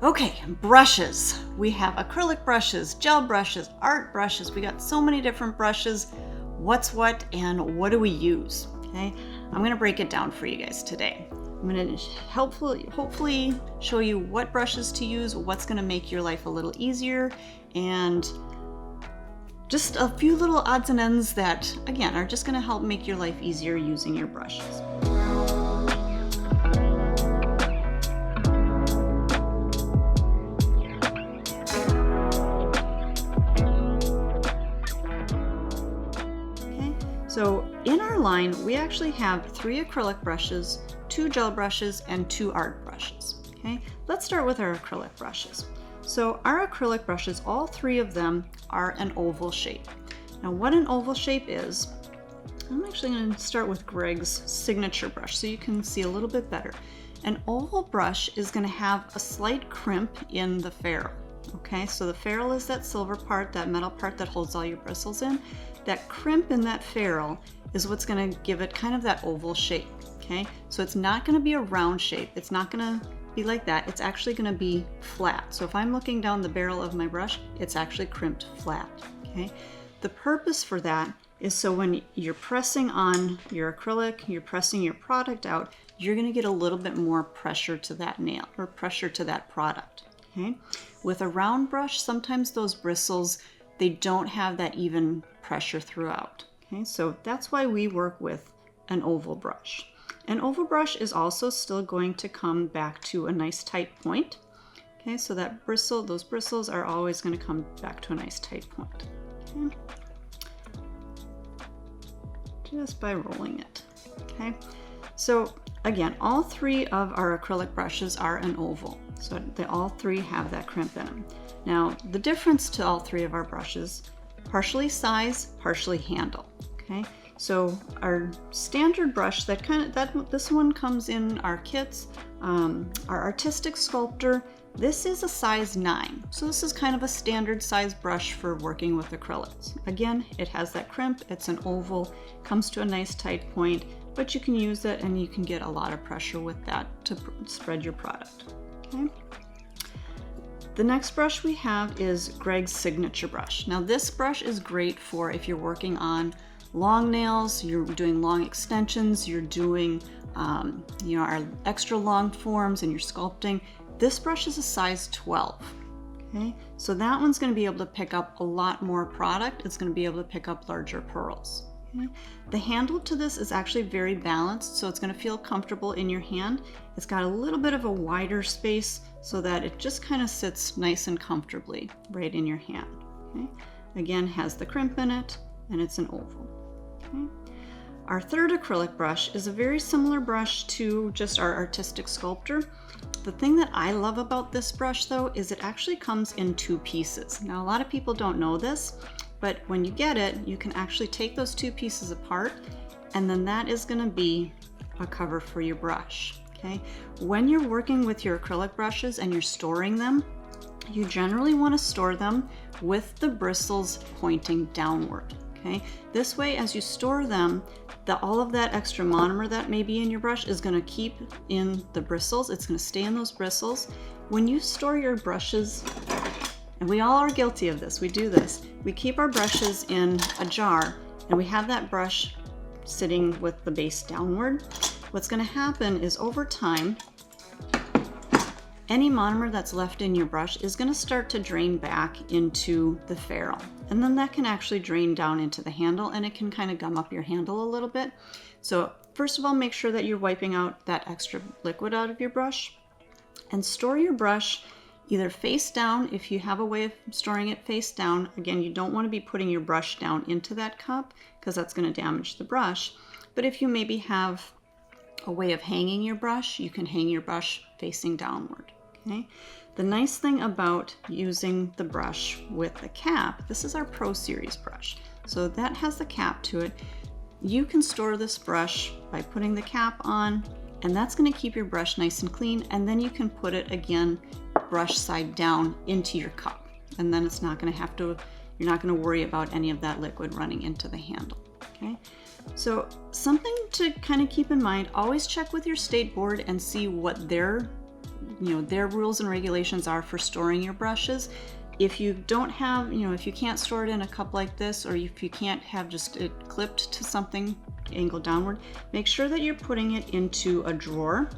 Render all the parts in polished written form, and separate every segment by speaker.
Speaker 1: Okay, brushes. We have acrylic brushes, gel brushes, art brushes. We got so many different brushes. What's what and what do we use? Okay, I'm gonna break it down for you guys today. I'm gonna hopefully show you what brushes to use, what's gonna make your life a little easier, and just a few little odds and ends that, again, are just gonna help make your life easier using your brushes. So in our line, we actually have 3 acrylic brushes, 2 gel brushes, and 2 art brushes. Okay, let's start with our acrylic brushes. So our acrylic brushes, all 3 of them are an oval shape. Now what an oval shape is, I'm actually going to start with Greg's signature brush so you can see a little bit better. An oval brush is going to have a slight crimp in the ferrule. Okay, so the ferrule is that silver part, that metal part that holds all your bristles in. That crimp in that ferrule is what's going to give it kind of that oval shape. Okay, so it's not going to be a round shape. It's not going to be like that. It's actually going to be flat. So if I'm looking down the barrel of my brush, it's actually crimped flat. Okay, the purpose for that is so when you're pressing on your acrylic, you're pressing your product out, you're going to get a little bit more pressure to that nail or pressure to that product. Okay, with a round brush, sometimes those bristles, they don't have that even pressure throughout. Okay, so that's why we work with an oval brush. An oval brush is also still going to come back to a nice tight point. Okay, so that bristle, those bristles are always going to come back to a nice tight point. Okay, just by rolling it. Okay, so again, all 3 of our acrylic brushes are an oval. So they all 3 have that crimp in them. Now, the difference to all 3 of our brushes, partially size, partially handle. Okay, so our standard brush, this one comes in our kits. Our Artistic Sculptor, this is a size 9. So this is kind of a standard size brush for working with acrylics. Again, it has that crimp, it's an oval, comes to a nice tight point, but you can use it and you can get a lot of pressure with that to spread your product. Okay. The next brush we have is Greg's signature brush. Now this brush is great for if you're working on long nails, you're doing long extensions, you're doing our extra long forms and you're sculpting. This brush is a size 12. Okay, so that one's going to be able to pick up a lot more product. It's going to be able to pick up larger pearls. Okay. The handle to this is actually very balanced, so it's going to feel comfortable in your hand. It's got a little bit of a wider space so that it just kind of sits nice and comfortably right in your hand. Okay. Again, has the crimp in it, and it's an oval. Okay. Our third acrylic brush is a very similar brush to just our Artistic Sculptor. The thing that I love about this brush though is it actually comes in 2 pieces. Now a lot of people don't know this, but when you get it, you can actually take those 2 pieces apart, and then that is going to be a cover for your brush. Okay? When you're working with your acrylic brushes and you're storing them, you generally want to store them with the bristles pointing downward. Okay? This way, as you store them, all of that extra monomer that may be in your brush is going to keep in the bristles. It's going to stay in those bristles. When you store your brushes, and we all are guilty of this, we do this, we keep our brushes in a jar and we have that brush sitting with the base downward. What's going to happen is over time, any monomer that's left in your brush is going to start to drain back into the ferrule. And then that can actually drain down into the handle and it can kind of gum up your handle a little bit. So first of all, make sure that you're wiping out that extra liquid out of your brush, and store your brush either face down. If you have a way of storing it face down, again, you don't want to be putting your brush down into that cup because that's going to damage the brush. But if you maybe have a way of hanging your brush, you can hang your brush facing downward. Okay? The nice thing about using the brush with the cap, this is our Pro Series brush, so that has the cap to it. You can store this brush by putting the cap on, and that's going to keep your brush nice and clean, and then you can put it again brush side down into your cup, and then it's not going to have to, you're not going to worry about any of that liquid running into the handle. Okay, so something to kind of keep in mind, always check with your state board and see what their their rules and regulations are for storing your brushes. If you don't have, if you can't store it in a cup like this, or if you can't have just it clipped to something angled downward, make sure that you're putting it into a drawer,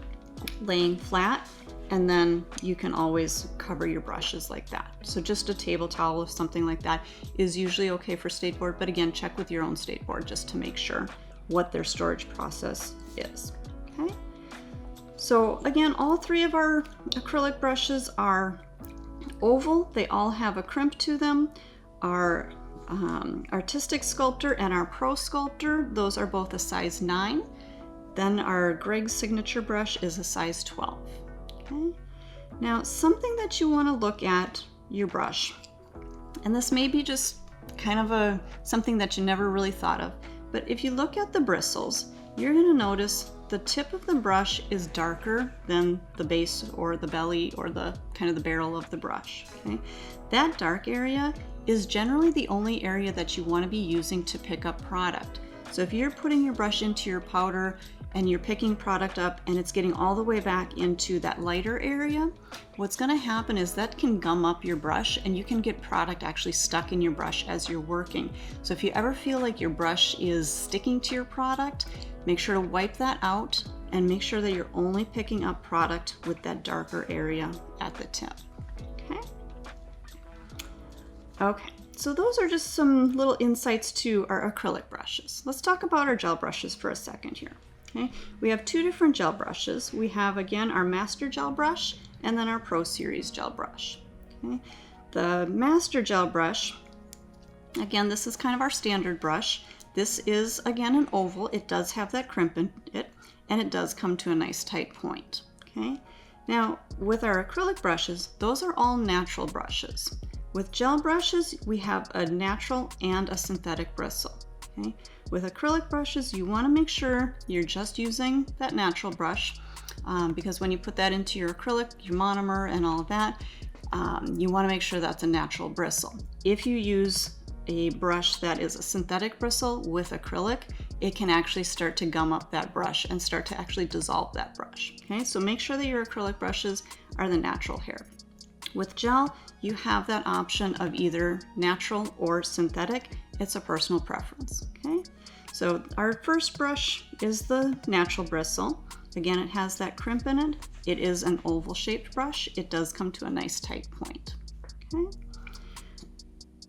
Speaker 1: laying flat, and then you can always cover your brushes like that. So just a table towel or something like that is usually okay for state board, but again, check with your own state board just to make sure what their storage process is, okay? So again, all three of our acrylic brushes are oval. They all have a crimp to them. Our Artistic Sculptor and our Pro Sculptor, those are both a size 9. Then our Greg's Signature brush is a size 12. Okay. Now, something that you want to look at your brush, and this may be just kind of something that you never really thought of, but if you look at the bristles, you're going to notice the tip of the brush is darker than the base or the belly or the kind of the barrel of the brush. Okay? That dark area is generally the only area that you want to be using to pick up product. So if you're putting your brush into your powder and you're picking product up and it's getting all the way back into that lighter area, what's going to happen is that can gum up your brush and you can get product actually stuck in your brush as you're working. So if you ever feel like your brush is sticking to your product, make sure to wipe that out and make sure that you're only picking up product with that darker area at the tip. Okay? Okay, so those are just some little insights to our acrylic brushes. Let's talk about our gel brushes for a second here. Okay, we have two different gel brushes. We have, again, our Master Gel brush and then our Pro Series gel brush. Okay, the Master Gel brush, again, this is kind of our standard brush. This is, again, an oval. It does have that crimp in it, and it does come to a nice tight point. Okay, now with our acrylic brushes, those are all natural brushes. With gel brushes, we have a natural and a synthetic bristle. Okay? With acrylic brushes, you want to make sure you're just using that natural brush because when you put that into your acrylic, your monomer and all of that, you want to make sure that's a natural bristle. If you use a brush that is a synthetic bristle with acrylic, it can actually start to gum up that brush and start to actually dissolve that brush. Okay, so make sure that your acrylic brushes are the natural hair. With gel, you have that option of either natural or synthetic. It's a personal preference, okay? So our first brush is the natural bristle. Again, it has that crimp in it. It is an oval shaped brush. It does come to a nice tight point, okay?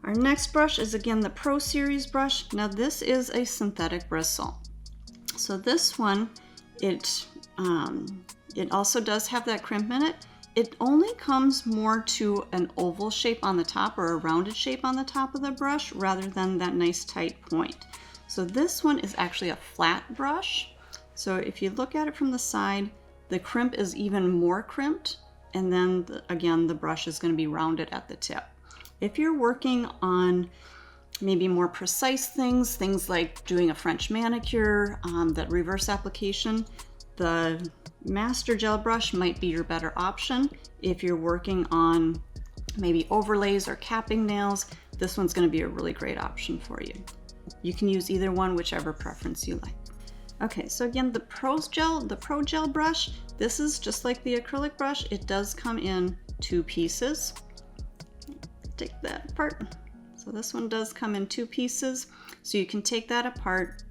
Speaker 1: Our next brush is, again, the Pro Series brush. Now this is a synthetic bristle. So this one, it also does have that crimp in it. It only comes more to an oval shape on the top or a rounded shape on the top of the brush rather than that nice tight point. So this one is actually a flat brush. So if you look at it from the side, the crimp is even more crimped, and then again, the brush is going to be rounded at the tip. If you're working on maybe more precise things like doing a French manicure, that reverse application, the Master Gel brush might be your better option. If you're working on maybe overlays or capping nails, this one's going to be a really great option for you. You can use either one, whichever preference you like. Okay, so again, the Pro Gel brush, this is just like the acrylic brush. It does come in 2 pieces. Take that apart. So this one does come in 2 pieces. So you can take that apart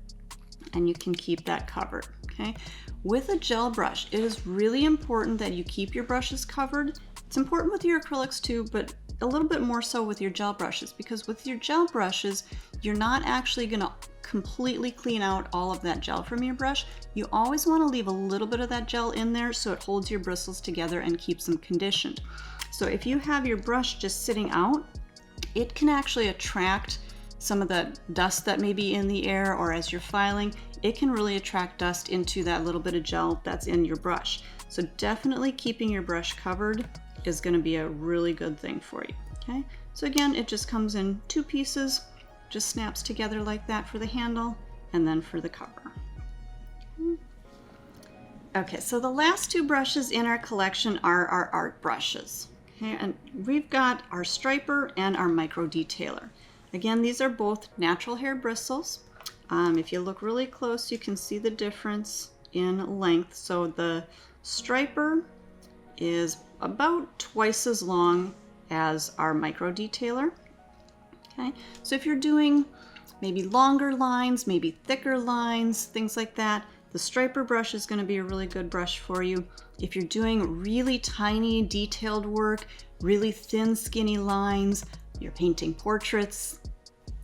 Speaker 1: and you can keep that covered, okay? With a gel brush, it is really important that you keep your brushes covered. It's important with your acrylics too, but a little bit more so with your gel brushes, because with your gel brushes, you're not actually gonna completely clean out all of that gel from your brush. You always wanna leave a little bit of that gel in there so it holds your bristles together and keeps them conditioned. So if you have your brush just sitting out, it can actually attract some of the dust that may be in the air, or as you're filing, it can really attract dust into that little bit of gel that's in your brush. So definitely keeping your brush covered is going to be a really good thing for you, okay? So again, it just comes in 2 pieces, just snaps together like that for the handle, and then for the cover. Okay, so the last 2 brushes in our collection are our art brushes, okay? And we've got our striper and our micro detailer. Again, these are both natural hair bristles. If you look really close, you can see the difference in length. So the striper is about twice as long as our micro detailer. Okay, so if you're doing maybe longer lines, maybe thicker lines, things like that, the striper brush is going to be a really good brush for you. If you're doing really tiny detailed work, really thin skinny lines, you're painting portraits,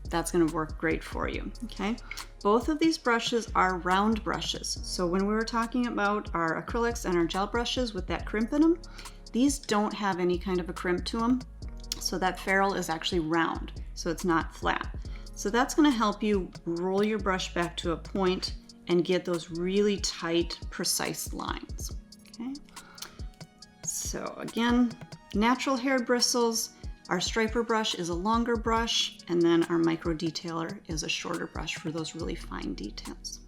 Speaker 1: that's going to work great for you. Okay, both of these brushes are round brushes. So when we were talking about our acrylics and our gel brushes with that crimp in them, these don't have any kind of a crimp to them. So that ferrule is actually round, so it's not flat. So that's going to help you roll your brush back to a point and get those really tight, precise lines. Okay. So again, natural hair bristles, our striper brush is a longer brush, and then our micro detailer is a shorter brush for those really fine details.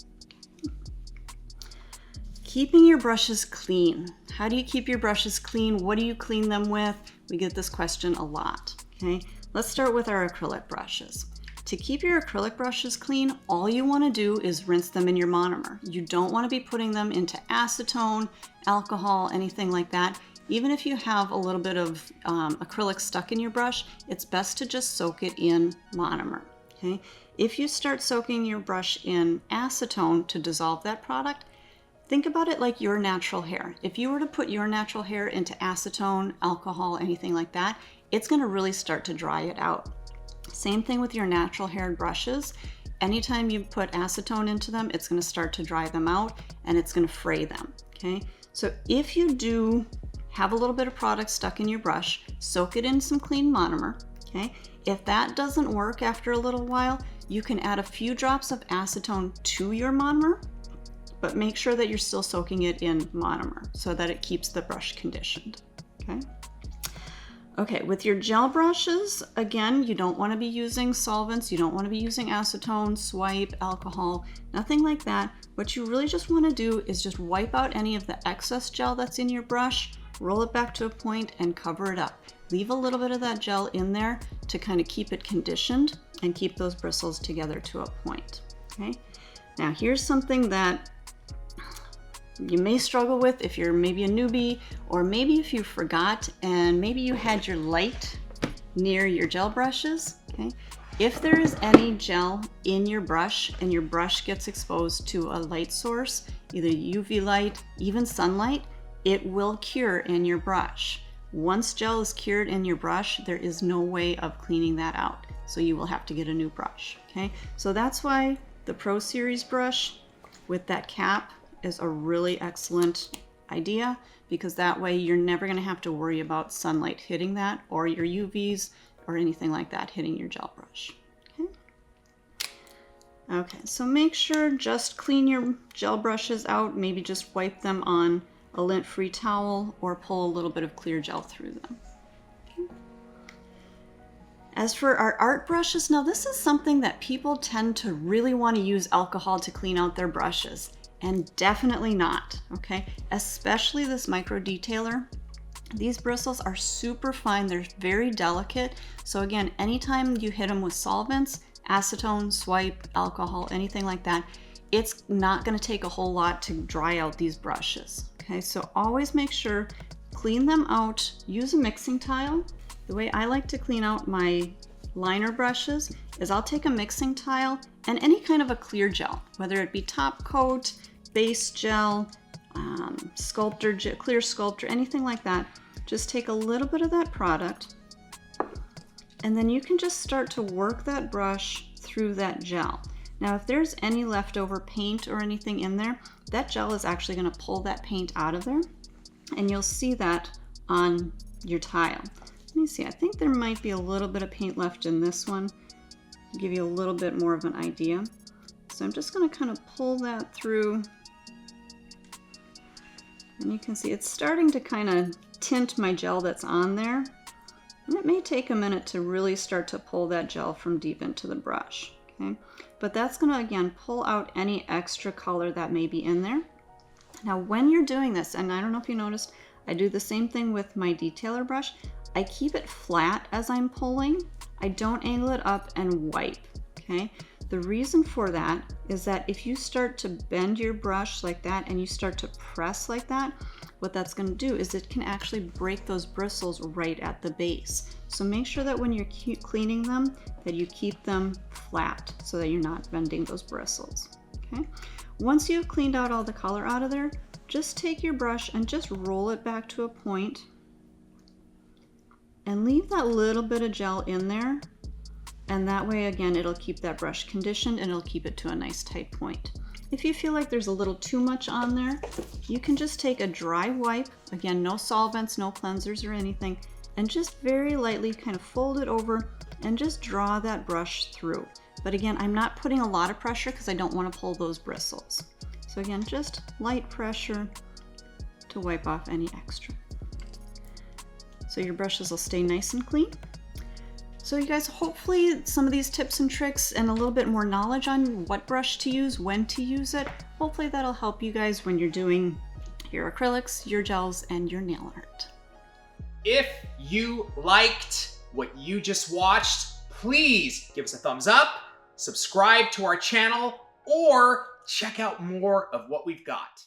Speaker 1: Keeping your brushes clean. How do you keep your brushes clean? What do you clean them with? We get this question a lot. Okay, let's start with our acrylic brushes. To keep your acrylic brushes clean, all you want to do is rinse them in your monomer. You don't want to be putting them into acetone, alcohol, anything like that. Even if you have a little bit of acrylic stuck in your brush, it's best to just soak it in monomer. Okay? If you start soaking your brush in acetone to dissolve that product, think about it like your natural hair. If you were to put your natural hair into acetone, alcohol, anything like that, it's going to really start to dry it out. Same thing with your natural hair brushes. Anytime you put acetone into them, it's going to start to dry them out and it's going to fray them. Okay? So if you do have a little bit of product stuck in your brush, soak it in some clean monomer. Okay? If that doesn't work after a little while, you can add a few drops of acetone to your monomer, but make sure that you're still soaking it in monomer so that it keeps the brush conditioned. Okay? Okay, with your gel brushes, again, you don't want to be using solvents, you don't want to be using acetone, swipe, alcohol, nothing like that. What you really just want to do is just wipe out any of the excess gel that's in your brush, roll it back to a point and cover it up. Leave a little bit of that gel in there to kind of keep it conditioned and keep those bristles together to a point. Okay, now here's something that you may struggle with if you're maybe a newbie, or maybe if you forgot and maybe you had your light near your gel brushes. Okay, if there is any gel in your brush and your brush gets exposed to a light source, either UV light, even sunlight, it will cure in your brush. Once gel is cured in your brush, there is no way of cleaning that out, so you will have to get a new brush. Okay, so that's why the Pro Series brush with that cap is a really excellent idea, because that way you're never going to have to worry about sunlight hitting that or your UVs or anything like that hitting your gel brush. Okay, okay, so make sure just clean your gel brushes out, maybe just wipe them on a lint-free towel or pull a little bit of clear gel through them. Okay. As for our art brushes, now this is something that people tend to really want to use alcohol to clean out their brushes. And definitely not, okay? Especially this micro detailer. These bristles are super fine, they're very delicate. So again, anytime you hit them with solvents, acetone, swipe, alcohol, anything like that, it's not gonna take a whole lot to dry out these brushes, okay? So always make sure, clean them out, use a mixing tile. The way I like to clean out my liner brushes is I'll take a mixing tile and any kind of a clear gel, whether it be top coat, base gel, sculptor gel, clear sculptor, anything like that. Just take a little bit of that product and then you can just start to work that brush through that gel. Now if there's any leftover paint or anything in there, that gel is actually going to pull that paint out of there, and you'll see that on your tile. Let me see, I think there might be a little bit of paint left in this one. Give you a little bit more of an idea. So I'm just going to kind of pull that through, and you can see it's starting to kind of tint my gel that's on there, and it may take a minute to really start to pull that gel from deep into the brush. Okay, but that's going to again pull out any extra color that may be in there. Now when you're doing this, and I don't know if you noticed, I do the same thing with my detailer brush. I keep it flat as I'm pulling. I don't angle it up and wipe, okay? The reason for that is that if you start to bend your brush like that and you start to press like that, what that's going to do is it can actually break those bristles right at the base. So make sure that when you're cleaning them, that you keep them flat so that you're not bending those bristles. Okay. Once you've cleaned out all the color out of there, just take your brush and just roll it back to a point and leave that little bit of gel in there. And that way, again, it'll keep that brush conditioned and it'll keep it to a nice tight point. If you feel like there's a little too much on there, you can just take a dry wipe, again, no solvents, no cleansers or anything, and just very lightly kind of fold it over and just draw that brush through. But again, I'm not putting a lot of pressure because I don't want to pull those bristles. So again, just light pressure to wipe off any extra. So your brushes will stay nice and clean. So you guys, hopefully some of these tips and tricks and a little bit more knowledge on what brush to use, when to use it, hopefully that'll help you guys when you're doing your acrylics, your gels, and your nail art.
Speaker 2: If you liked what you just watched, please give us a thumbs up, subscribe to our channel, or check out more of what we've got.